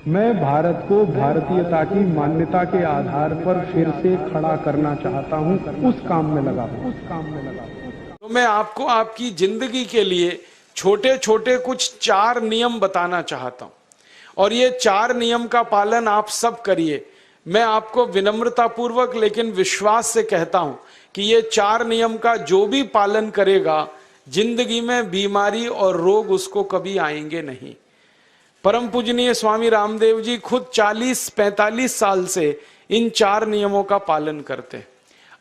मैं भारत को भारतीयता की मान्यता के आधार पर फिर से खड़ा करना चाहता हूं, उस काम में लगा हूं। तो मैं आपको आपकी जिंदगी के लिए छोटे छोटे कुछ 4 नियम बताना चाहता हूं, और ये 4 नियम का पालन आप सब करिए। मैं आपको विनम्रतापूर्वक लेकिन विश्वास से कहता हूं कि ये 4 नियम का जो भी पालन करेगा, जिंदगी में बीमारी और रोग उसको कभी आएंगे नहीं। परम पूजनीय स्वामी रामदेव जी खुद 40-45 साल से इन 4 नियमों का पालन करते हैं।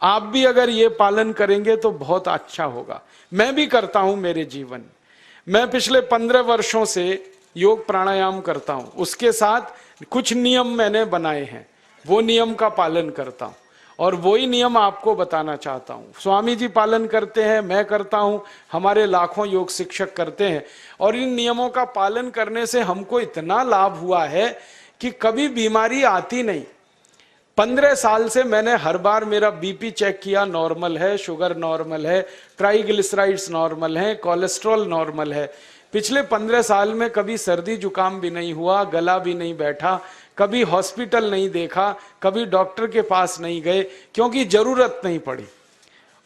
आप भी अगर ये पालन करेंगे तो बहुत अच्छा होगा। मैं भी करता हूं मेरे जीवन में। मैं पिछले 15 वर्षों से योग प्राणायाम करता हूं, उसके साथ कुछ नियम मैंने बनाए हैं, वो नियम का पालन करता हूं और वही नियम आपको बताना चाहता हूं। स्वामी जी पालन करते हैं, मैं करता हूं, हमारे लाखों योग शिक्षक करते हैं, और इन नियमों का पालन करने से हमको इतना लाभ हुआ है कि कभी बीमारी आती नहीं। 15 साल से मैंने हर बार मेरा बीपी चेक किया, नॉर्मल है, शुगर नॉर्मल है, ट्राइग्लिसराइड्स नॉर्मल है, कोलेस्ट्रॉल नॉर्मल है। पिछले 15 साल में कभी सर्दी जुकाम भी नहीं हुआ, गला भी नहीं बैठा, कभी हॉस्पिटल नहीं देखा, कभी डॉक्टर के पास नहीं गए, क्योंकि जरूरत नहीं पड़ी।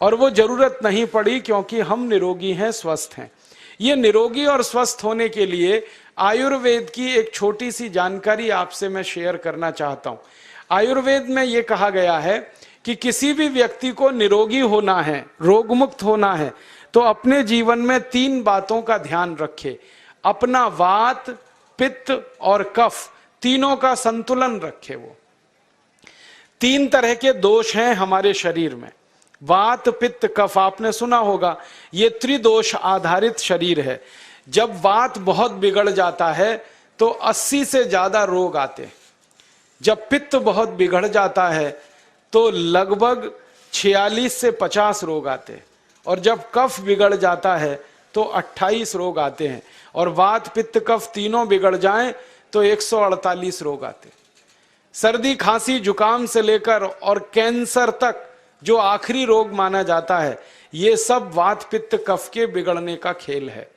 और वो जरूरत नहीं पड़ी क्योंकि हम निरोगी हैं, स्वस्थ हैं। ये निरोगी और स्वस्थ होने के लिए आयुर्वेद की एक छोटी सी जानकारी आपसे मैं शेयर करना चाहता हूं। आयुर्वेद में ये कहा गया है कि किसी भी व्यक्ति को निरोगी होना है, रोग मुक्त होना है, तो अपने जीवन में 3 बातों का ध्यान रखे। अपना वात, पित्त और कफ, तीनों का संतुलन रखे। वो 3 तरह के दोष हैं हमारे शरीर में, वात, पित्त, कफ। आपने सुना होगा, ये त्रिदोष आधारित शरीर है। जब वात बहुत बिगड़ जाता है तो 80 से ज्यादा रोग आते हैं। जब पित्त बहुत बिगड़ जाता है तो लगभग 46 से 50 रोग आते हैं, और जब कफ बिगड़ जाता है तो 28 रोग आते हैं, और वात, पित्त, कफ तीनों बिगड़ जाएं तो 148 रोग आते हैं। सर्दी, खांसी, जुकाम से लेकर और कैंसर तक जो आखिरी रोग माना जाता है, ये सब वात, पित्त, कफ के बिगड़ने का खेल है।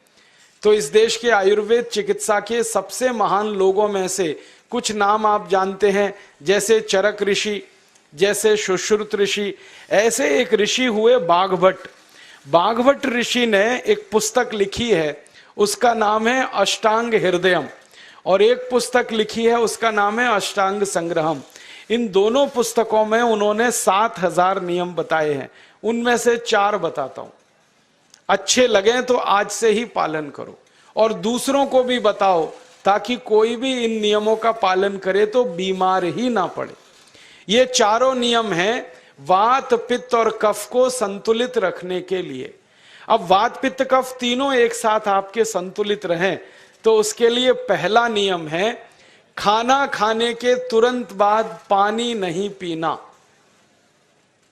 तो इस देश के आयुर्वेद चिकित्सा के सबसे महान लोगों में से कुछ नाम आप जानते हैं, जैसे चरक ऋषि, जैसे सुश्रुत ऋषि। ऐसे एक ऋषि हुए बाघभट्ट। बाघभट्ट ऋषि ने एक पुस्तक लिखी है, उसका नाम है अष्टांग हृदयम, और एक पुस्तक लिखी है, उसका नाम है अष्टांग संग्रहम। इन दोनों पुस्तकों में उन्होंने 7000 नियम बताए हैं। उनमें से 4 बताता हूं, अच्छे लगे तो आज से ही पालन करो और दूसरों को भी बताओ, ताकि कोई भी इन नियमों का पालन करे तो बीमार ही ना पड़े। ये चारों नियम हैं वात, पित्त और कफ को संतुलित रखने के लिए। अब वात, पित्त, कफ तीनों एक साथ आपके संतुलित रहें तो उसके लिए पहला नियम है खाना खाने के तुरंत बाद पानी नहीं पीना।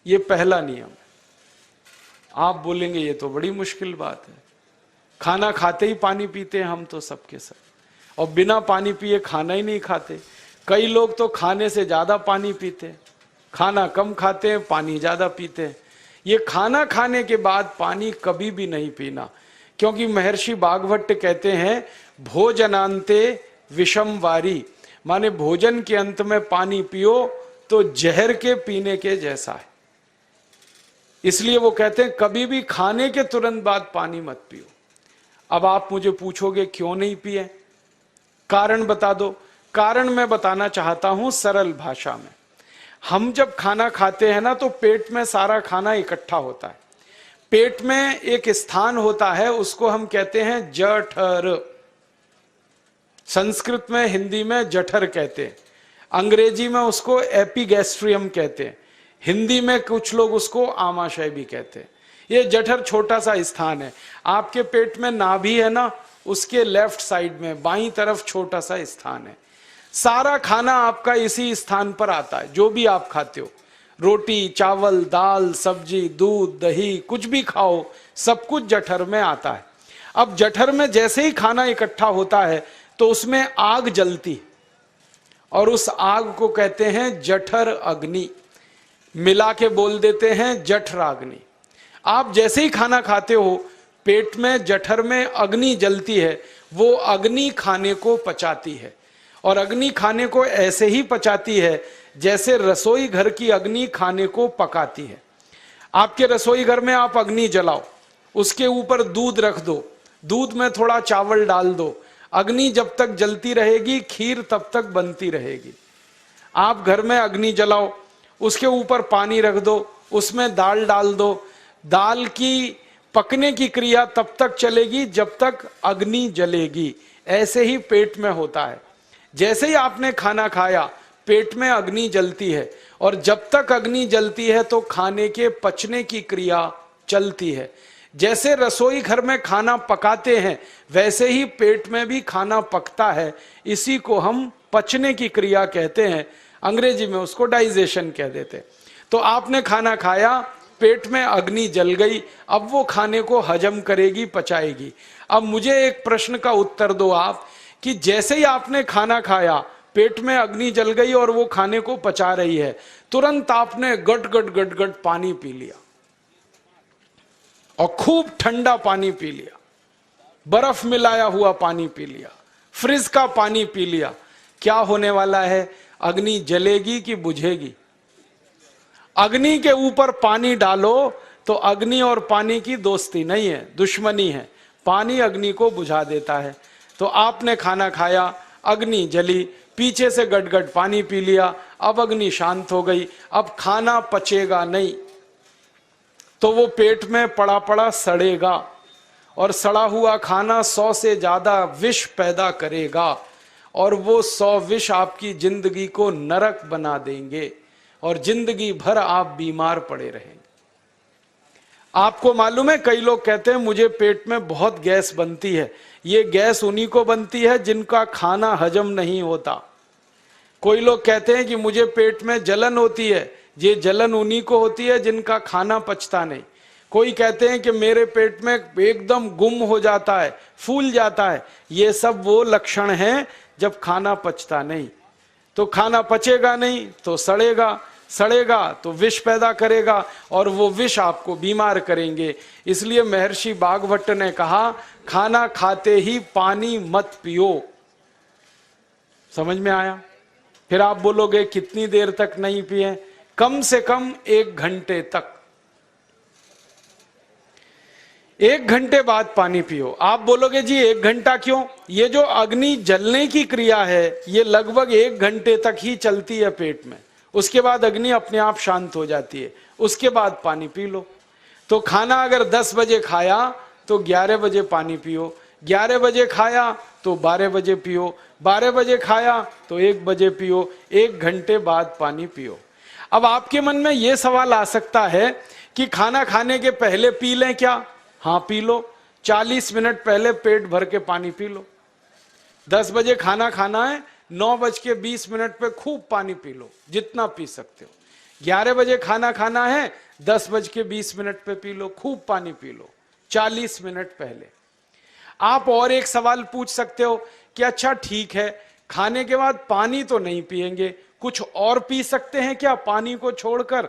ये पहला नियम है। आप बोलेंगे ये तो बड़ी मुश्किल बात है, खाना खाते ही पानी पीते हैं हम तो सबके सब, और बिना पानी पिए खाना ही नहीं खाते। कई लोग तो खाने से ज्यादा पानी पीते हैं, खाना कम खाते हैं, पानी ज्यादा पीते हैं। ये खाना खाने के बाद पानी कभी भी नहीं पीना, क्योंकि महर्षि बाघभट्ट कहते हैं भोजनांते विषम वारी, माने भोजन के अंत में पानी पियो तो जहर के पीने के जैसा है। इसलिए वो कहते हैं कभी भी खाने के तुरंत बाद पानी मत पियो। अब आप मुझे पूछोगे क्यों नहीं पिए, कारण बता दो। कारण मैं बताना चाहता हूं सरल भाषा में। हम जब खाना खाते हैं ना तो पेट में सारा खाना इकट्ठा होता है। पेट में एक स्थान होता है, उसको हम कहते हैं जठर। संस्कृत में, हिंदी में जठर कहते हैं, अंग्रेजी में उसको एपिगैस्ट्रियम कहते हैं, हिंदी में कुछ लोग उसको आमाशय भी कहते हैं। ये जठर छोटा सा स्थान है। आपके पेट में नाभि है ना, उसके लेफ्ट साइड में बाईं तरफ छोटा सा स्थान है। सारा खाना आपका इसी स्थान पर आता है। जो भी आप खाते हो, रोटी, चावल, दाल, सब्जी, दूध, दही, कुछ भी खाओ, सब कुछ जठर में आता है। अब जठर में जैसे ही खाना इकट्ठा होता है तो उसमें आग जलती, और उस आग को कहते हैं जठर अग्नि। मिला के बोल देते हैं जठराग्नि। आप जैसे ही खाना खाते हो, पेट में, जठर में अग्नि जलती है, वो अग्नि खाने को पचाती है, और अग्नि खाने को ऐसे ही पचाती है जैसे रसोई घर की अग्नि खाने को पकाती है। आपके रसोई घर में आप अग्नि जलाओ, उसके ऊपर दूध रख दो, दूध में थोड़ा चावल डाल दो, अग्नि जब तक जलती रहेगी खीर तब तक बनती रहेगी। आप घर में अग्नि जलाओ, उसके ऊपर पानी रख दो, उसमें दाल डाल दो, दाल की पकने की क्रिया तब तक चलेगी जब तक अग्नि जलेगी। ऐसे ही पेट में होता है, जैसे ही आपने खाना खाया पेट में अग्नि जलती है, और जब तक अग्नि जलती है तो खाने के पचने की क्रिया चलती है। जैसे रसोई घर में खाना पकाते हैं वैसे ही पेट में भी खाना पकता है, इसी को हम पचने की क्रिया कहते हैं, अंग्रेजी में उसको डाइजेशन कह देते हैं। तो आपने खाना खाया, पेट में अग्नि जल गई, अब वो खाने को हजम करेगी, पचाएगी। अब मुझे एक प्रश्न का उत्तर दो आप, कि जैसे ही आपने खाना खाया पेट में अग्नि जल गई और वो खाने को पचा रही है, तुरंत आपने गट गट गट गट पानी पी लिया और खूब ठंडा पानी पी लिया, बर्फ मिलाया हुआ पानी पी लिया, फ्रिज का पानी पी लिया। क्या होने वाला है? अग्नि जलेगी कि बुझेगी? अग्नि के ऊपर पानी डालो तो अग्नि और पानी की दोस्ती नहीं है, दुश्मनी है। पानी अग्नि को बुझा देता है। तो आपने खाना खाया, अग्नि जली, पीछे से गटगट पानी पी लिया, अब अग्नि शांत हो गई, अब खाना पचेगा नहीं, तो वो पेट में पड़ा पड़ा सड़ेगा, और सड़ा हुआ खाना 100 से ज्यादा विष पैदा करेगा, और वो 100 विष आपकी जिंदगी को नरक बना देंगे और जिंदगी भर आप बीमार पड़े रहेंगे। आपको मालूम है, कई लोग कहते हैं मुझे पेट में बहुत गैस बनती है। ये गैस उन्हीं को बनती है जिनका खाना हजम नहीं होता। कोई लोग कहते हैं कि मुझे पेट में जलन होती है, ये जलन उन्हीं को होती है जिनका खाना पचता नहीं। कोई कहते हैं कि मेरे पेट में एकदम गुम हो जाता है, फूल जाता है, ये सब वो लक्षण हैं जब खाना पचता नहीं। तो खाना पचेगा नहीं तो सड़ेगा, सड़ेगा तो विष पैदा करेगा, और वो विष आपको बीमार करेंगे। इसलिए महर्षि भागवत ने कहा, खाना खाते ही पानी मत पियो। समझ में आया? फिर आप बोलोगे कितनी देर तक नहीं पिए? कम से कम 1 घंटे तक। 1 घंटे बाद पानी पियो। आप बोलोगे जी 1 घंटा क्यों? ये जो अग्नि जलने की क्रिया है ये लगभग 1 घंटे तक ही चलती है पेट में, उसके बाद अग्नि अपने आप शांत हो जाती है, उसके बाद पानी पी लो। तो खाना अगर 10 बजे खाया तो 11 बजे पानी पियो, 11 बजे खाया तो 12 बजे पियो, 12 बजे खाया तो 1 बजे पियो, 1 घंटे बाद पानी पियो। अब आपके मन में यह सवाल आ सकता है कि खाना खाने के पहले पी लें क्या? हाँ पी लो, 40 मिनट पहले पेट भर के पानी पी लो। 10 बजे खाना खाना है, 9:20 पे खूब पानी पी लो, जितना पी सकते हो। 11 बजे खाना खाना है, 10:20 पे पी लो, खूब पानी पी लो, 40 मिनट पहले। आप और एक सवाल पूछ सकते हो कि अच्छा ठीक है, खाने के बाद पानी तो नहीं पिएंगे, कुछ और पी सकते हैं क्या पानी को छोड़कर?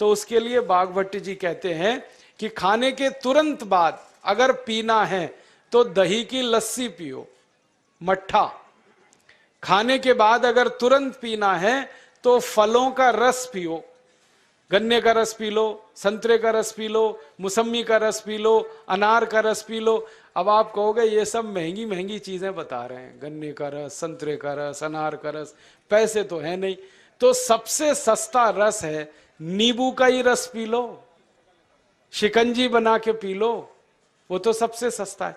तो उसके लिए भागवत जी कहते हैं कि खाने के तुरंत बाद अगर पीना है तो दही की लस्सी पियो, मट्ठा। खाने के बाद अगर तुरंत पीना है तो फलों का रस पियो, गन्ने का रस पी लो, संतरे का रस पी लो, मौसमी का रस पी लो, अनार का रस पी लो। अब आप कहोगे ये सब महंगी महंगी चीजें बता रहे हैं, गन्ने का रस, संतरे का रस, अनार का रस, पैसे तो है नहीं। तो सबसे सस्ता रस है नींबू का ही रस पी लो, शिकंजी बना के पी लो, वो तो सबसे सस्ता है।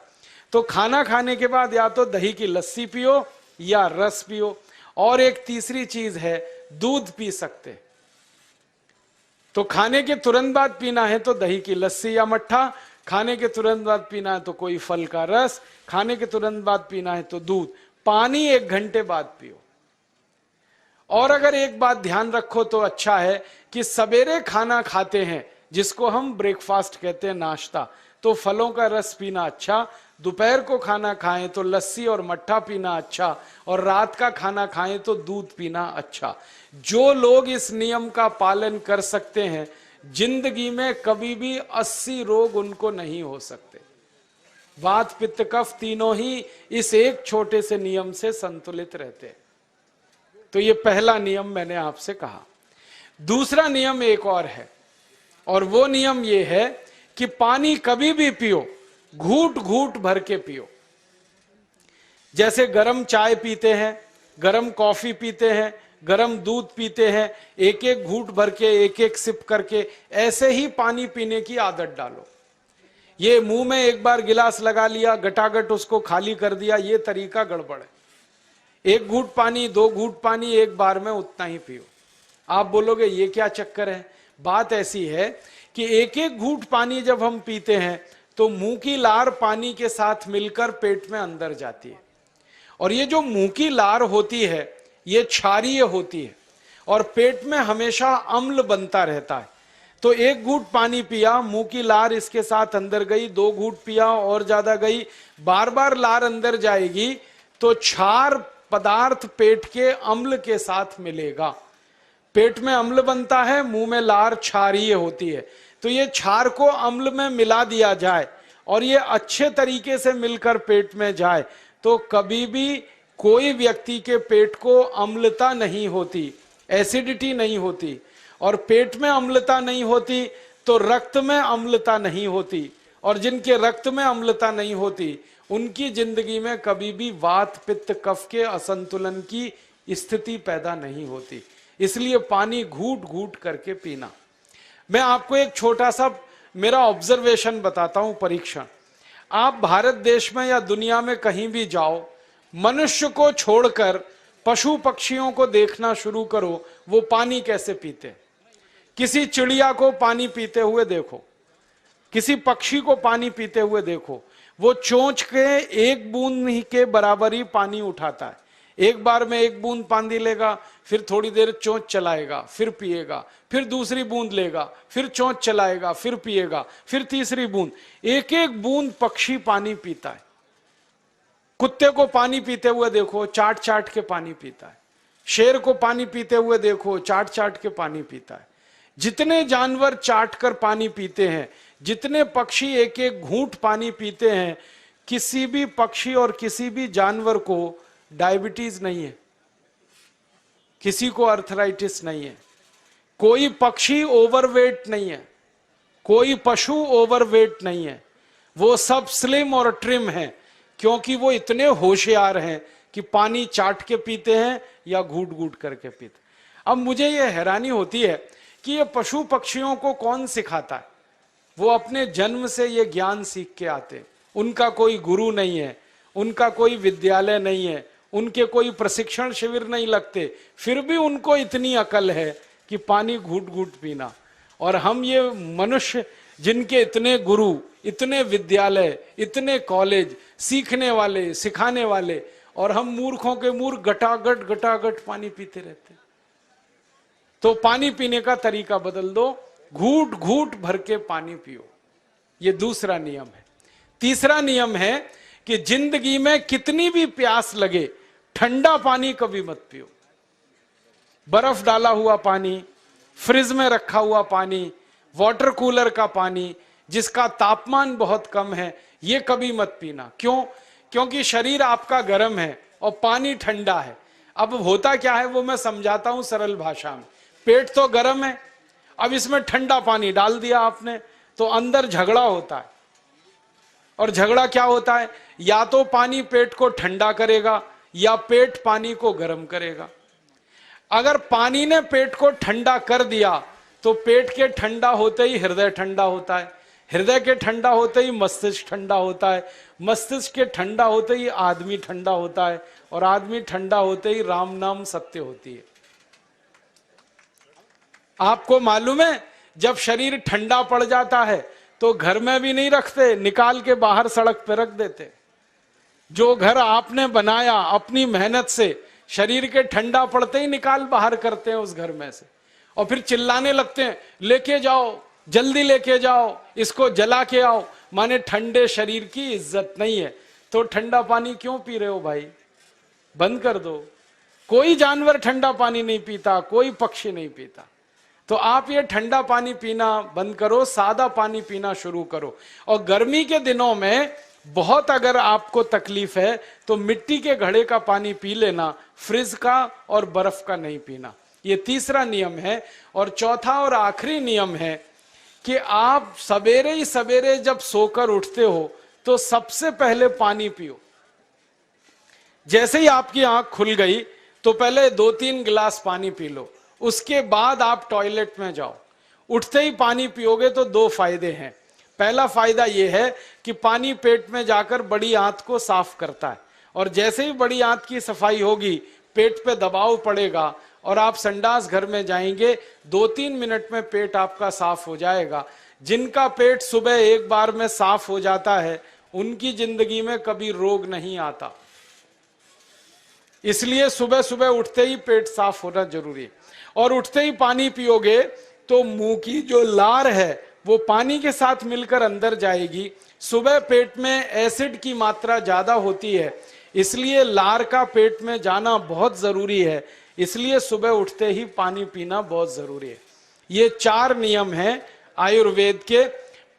तो खाना खाने के बाद या तो दही की लस्सी पियो या रस पियो। और एक तीसरी चीज है, दूध पी सकते। तो खाने के तुरंत बाद पीना है तो दही की लस्सी या मट्ठा, खाने के तुरंत बाद पीना है तो कोई फल का रस, खाने के तुरंत बाद पीना है तो दूध। पानी 1 घंटे बाद पियो। और अगर एक बात ध्यान रखो तो अच्छा है कि सवेरे खाना खाते हैं जिसको हम ब्रेकफास्ट कहते हैं, नाश्ता, तो फलों का रस पीना अच्छा, दोपहर को खाना खाएं तो लस्सी और मट्ठा पीना अच्छा, और रात का खाना खाएं तो दूध पीना अच्छा। जो लोग इस नियम का पालन कर सकते हैं जिंदगी में कभी भी 80 रोग उनको नहीं हो सकते। वात पित्त कफ तीनों ही इस एक छोटे से नियम से संतुलित रहते हैं। तो ये पहला नियम मैंने आपसे कहा। दूसरा नियम एक और है, और वो नियम ये है कि पानी कभी भी पियो, घूट घूट भर के पियो। जैसे गरम चाय पीते हैं, गरम कॉफी पीते हैं, गरम दूध पीते हैं, एक एक घूट भर के, एक एक सिप करके, ऐसे ही पानी पीने की आदत डालो। ये मुंह में एक बार गिलास लगा लिया, गटागट उसको खाली कर दिया, ये तरीका गड़बड़ है। एक घूट पानी, दो घूट पानी एक बार में उतना ही पियो। आप बोलोगे ये क्या चक्कर है? बात ऐसी है कि एक एक घूट पानी जब हम पीते हैं तो मुंह की लार पानी के साथ मिलकर पेट में अंदर जाती है, और ये जो मुंह की लार होती है ये क्षारीय होती है, और पेट में हमेशा अम्ल बनता रहता है। तो एक घूट पानी पिया, मुंह की लार इसके साथ अंदर गई, दो घूट पिया और ज्यादा गई, बार बार लार अंदर जाएगी तो क्षार पदार्थ पेट के अम्ल के साथ मिलेगा। पेट में अम्ल बनता है, मुंह में लार क्षारीय होती है, तो ये क्षार को अम्ल में मिला दिया जाए और ये अच्छे तरीके से मिलकर पेट में जाए तो कभी भी कोई व्यक्ति के पेट को अम्लता नहीं होती, एसिडिटी नहीं होती। और पेट में अम्लता नहीं होती तो रक्त में अम्लता नहीं होती, और जिनके रक्त में अम्लता नहीं होती उनकी जिंदगी में कभी भी वात पित्त कफ के असंतुलन की स्थिति पैदा नहीं होती। इसलिए पानी घूट घूट करके पीना। मैं आपको एक छोटा सा मेरा ऑब्जर्वेशन बताता हूं, परीक्षण। आप भारत देश में या दुनिया में कहीं भी जाओ, मनुष्य को छोड़कर पशु पक्षियों को देखना शुरू करो, वो पानी कैसे पीते। किसी चिड़िया को पानी पीते हुए देखो, किसी पक्षी को पानी पीते हुए देखो, वो चोंच के एक बूंद ही के बराबर ही पानी उठाता है। एक बार में एक बूंद पानी लेगा, फिर थोड़ी देर चोंच चलाएगा, फिर पिएगा, फिर दूसरी बूंद लेगा, फिर चोंच चलाएगा, फिर पिएगा, फिर तीसरी बूंद। एक एक बूंद पक्षी पानी पीता है। कुत्ते को पानी पीते हुए देखो, चाट चाट के पानी पीता है। शेर को पानी पीते हुए देखो, चाट चाट के पानी पीता है। जितने जानवर चाट कर पानी पीते हैं, जितने पक्षी एक एक घूंट पानी पीते हैं, किसी भी पक्षी और किसी भी जानवर को डायबिटीज नहीं है, किसी को अर्थराइटिस नहीं है, कोई पक्षी ओवरवेट नहीं है, कोई पशु ओवरवेट नहीं है। वो सब स्लिम और ट्रिम हैं, क्योंकि वो इतने होशियार हैं कि पानी चाट के पीते हैं या घूट घूट करके पीते। अब मुझे ये हैरानी होती है कि ये पशु पक्षियों को कौन सिखाता है? वो अपने जन्म से ये ज्ञान सीख के आते हैं। उनका कोई गुरु नहीं है, उनका कोई विद्यालय नहीं है, उनके कोई प्रशिक्षण शिविर नहीं लगते, फिर भी उनको इतनी अकल है कि पानी घूट घूट पीना। और हम ये मनुष्य जिनके इतने गुरु, इतने विद्यालय, इतने कॉलेज, सीखने वाले, सिखाने वाले, और हम मूर्खों के मूर्ख गटागट गटागट पानी पीते रहते। तो पानी पीने का तरीका बदल दो, घूट घूट भर के पानी पियो। ये दूसरा नियम है। तीसरा नियम है कि जिंदगी में कितनी भी प्यास लगे, ठंडा पानी कभी मत पियो। बर्फ डाला हुआ पानी, फ्रिज में रखा हुआ पानी, वाटर कूलर का पानी जिसका तापमान बहुत कम है, ये कभी मत पीना। क्यों? क्योंकि शरीर आपका गर्म है और पानी ठंडा है। अब होता क्या है वो मैं समझाता हूं सरल भाषा में। पेट तो गर्म है, अब इसमें ठंडा पानी डाल दिया आपने, तो अंदर झगड़ा होता है। और झगड़ा क्या होता है? या तो पानी पेट को ठंडा करेगा या पेट पानी को गर्म करेगा। अगर पानी ने पेट को ठंडा कर दिया तो पेट के ठंडा होते ही हृदय ठंडा होता है, हृदय के ठंडा होते ही मस्तिष्क ठंडा होता है, मस्तिष्क के ठंडा होते ही आदमी ठंडा होता है, और आदमी ठंडा होते ही राम नाम सत्य होती है। आपको मालूम है, जब शरीर ठंडा पड़ जाता है तो घर में भी नहीं रखते, निकाल के बाहर सड़क पर रख देते। जो घर आपने बनाया अपनी मेहनत से, शरीर के ठंडा पड़ते ही निकाल बाहर करते हैं उस घर में से, और फिर चिल्लाने लगते हैं, लेके जाओ, जल्दी लेके जाओ, इसको जला के आओ। माने ठंडे शरीर की इज्जत नहीं है। तो ठंडा पानी क्यों पी रहे हो भाई? बंद कर दो। कोई जानवर ठंडा पानी नहीं पीता, कोई पक्षी नहीं पीता। तो आप ये ठंडा पानी पीना बंद करो, सादा पानी पीना शुरू करो। और गर्मी के दिनों में बहुत अगर आपको तकलीफ है तो मिट्टी के घड़े का पानी पी लेना, फ्रिज का और बर्फ का नहीं पीना। ये तीसरा नियम है। और चौथा और आखिरी नियम है कि आप सवेरे ही सवेरे जब सोकर उठते हो तो सबसे पहले पानी पियो। जैसे ही आपकी आंख खुल गई तो पहले 2-3 गिलास पानी पी लो, उसके बाद आप टॉयलेट में जाओ। उठते ही पानी पियोगे तो 2 फायदे हैं। पहला फायदा यह है कि पानी पेट में जाकर बड़ी आंत को साफ करता है, और जैसे ही बड़ी आंत की सफाई होगी पेट पे दबाव पड़ेगा और आप संडास घर में जाएंगे, 2-3 मिनट में पेट आपका साफ हो जाएगा। जिनका पेट सुबह एक बार में साफ हो जाता है उनकी जिंदगी में कभी रोग नहीं आता। इसलिए सुबह सुबह उठते ही पेट साफ होना जरूरी है। और उठते ही पानी पियोगे तो मुंह की जो लार है वो पानी के साथ मिलकर अंदर जाएगी। सुबह पेट में एसिड की मात्रा ज्यादा होती है, इसलिए लार का पेट में जाना बहुत जरूरी है। इसलिए सुबह उठते ही पानी पीना बहुत जरूरी है। ये 4 नियम हैं आयुर्वेद के।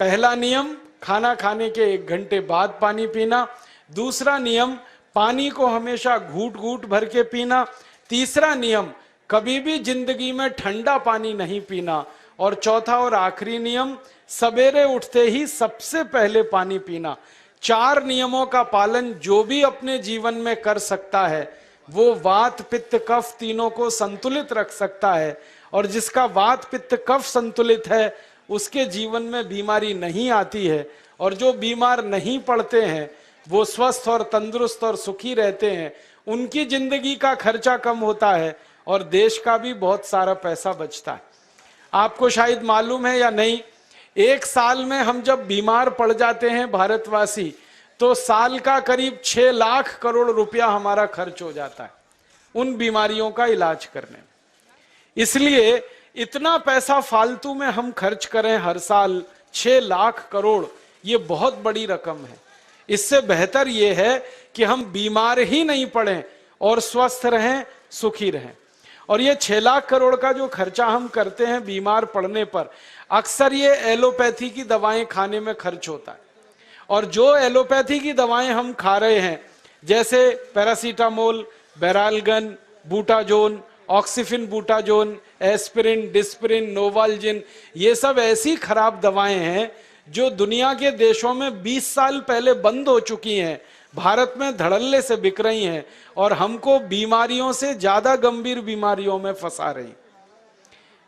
पहला नियम, खाना खाने के 1 घंटे बाद पानी पीना। दूसरा नियम, पानी को हमेशा घूट घूट भर के पीना। तीसरा नियम, कभी भी जिंदगी में ठंडा पानी नहीं पीना। और चौथा और आखिरी नियम, सवेरे उठते ही सबसे पहले पानी पीना। 4 नियमों का पालन जो भी अपने जीवन में कर सकता है वो वात पित्त कफ तीनों को संतुलित रख सकता है। और जिसका वात पित्त कफ संतुलित है उसके जीवन में बीमारी नहीं आती है। और जो बीमार नहीं पड़ते हैं वो स्वस्थ और तंदुरुस्त और सुखी रहते हैं। उनकी जिंदगी का खर्चा कम होता है और देश का भी बहुत सारा पैसा बचता है। आपको शायद मालूम है या नहीं, 1 साल में हम जब बीमार पड़ जाते हैं भारतवासी तो साल का करीब 6 लाख करोड़ रुपया हमारा खर्च हो जाता है उन बीमारियों का इलाज करने में। इसलिए इतना पैसा फालतू में हम खर्च करें हर साल 6 लाख करोड़, ये बहुत बड़ी रकम है। इससे बेहतर यह है कि हम बीमार ही नहीं पड़ें और स्वस्थ रहें, सुखी रहें। और ये 6 लाख करोड़ का जो खर्चा हम करते हैं बीमार पड़ने पर, अक्सर ये एलोपैथी की दवाएं खाने में खर्च होता है। और जो एलोपैथी की दवाएं हम खा रहे हैं जैसे paracetamol, Baralgan, Butazone, oxyphenbutazone, aspirin, Disprin, Novalgin, ये सब ऐसी खराब दवाएं हैं जो दुनिया के देशों में 20 साल पहले बंद हो चुकी हैं, भारत में धड़ल्ले से बिक रही हैं और हमको बीमारियों से ज्यादा गंभीर बीमारियों में फंसा रही।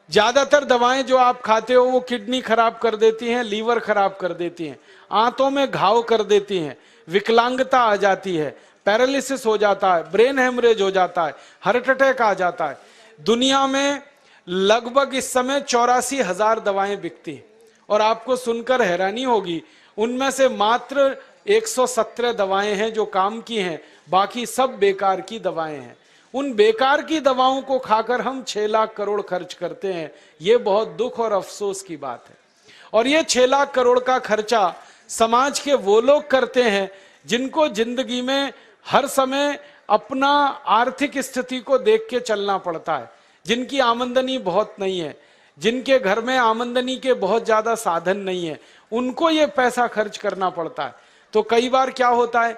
ज्यादातर दवाएं जो आप खाते हो वो किडनी खराब कर देती हैं, लीवर खराब कर देती हैं, आंतों में घाव कर देती हैं, विकलांगता आ जाती है, पैरालिसिस हो जाता है, ब्रेन हेमरेज हो जाता है, हार्ट अटैक आ जाता है। दुनिया में लगभग इस समय 84,000 दवाएं बिकती हैं और आपको सुनकर हैरानी होगी उनमें से मात्र 117 दवाएं हैं जो काम की हैं, बाकी सब बेकार की दवाएं हैं। उन बेकार की दवाओं को खाकर हम 6 लाख करोड़ खर्च करते हैं। ये बहुत दुख और अफसोस की बात है। और ये 6 लाख करोड़ का खर्चा समाज के वो लोग करते हैं जिनको जिंदगी में हर समय अपना आर्थिक स्थिति को देख के चलना पड़ता है, जिनकी आमदनी बहुत नहीं है, जिनके घर में आमदनी के बहुत ज्यादा साधन नहीं है, उनको ये पैसा खर्च करना पड़ता है। तो कई बार क्या होता है,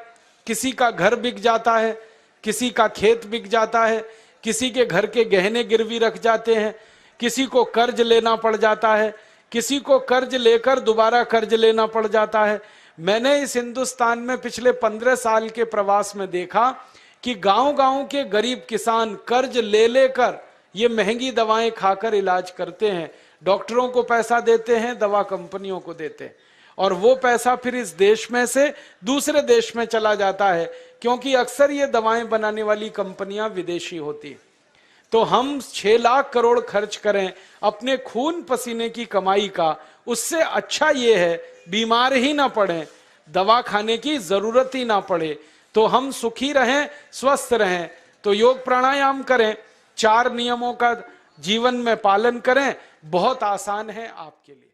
किसी का घर बिक जाता है, किसी का खेत बिक जाता है, किसी के घर के गहने गिरवी रख जाते हैं, किसी को कर्ज लेना पड़ जाता है, किसी को कर्ज लेकर दोबारा कर्ज लेना पड़ जाता है। मैंने इस हिंदुस्तान में पिछले 15 साल के प्रवास में देखा कि गांव-गांव के गरीब किसान कर्ज ले लेकर ये महंगी दवाएं खाकर इलाज करते हैं, डॉक्टरों को पैसा देते हैं, दवा कंपनियों को देते हैं, और वो पैसा फिर इस देश में से दूसरे देश में चला जाता है, क्योंकि अक्सर ये दवाएं बनाने वाली कंपनियां विदेशी होती हैं। तो हम 6 लाख करोड़ खर्च करें अपने खून पसीने की कमाई का, उससे अच्छा ये है बीमार ही ना पड़ें, दवा खाने की जरूरत ही ना पड़े, तो हम सुखी रहें, स्वस्थ रहें। तो योग प्राणायाम करें, 4 नियमों का जीवन में पालन करें, बहुत आसान है आपके लिए।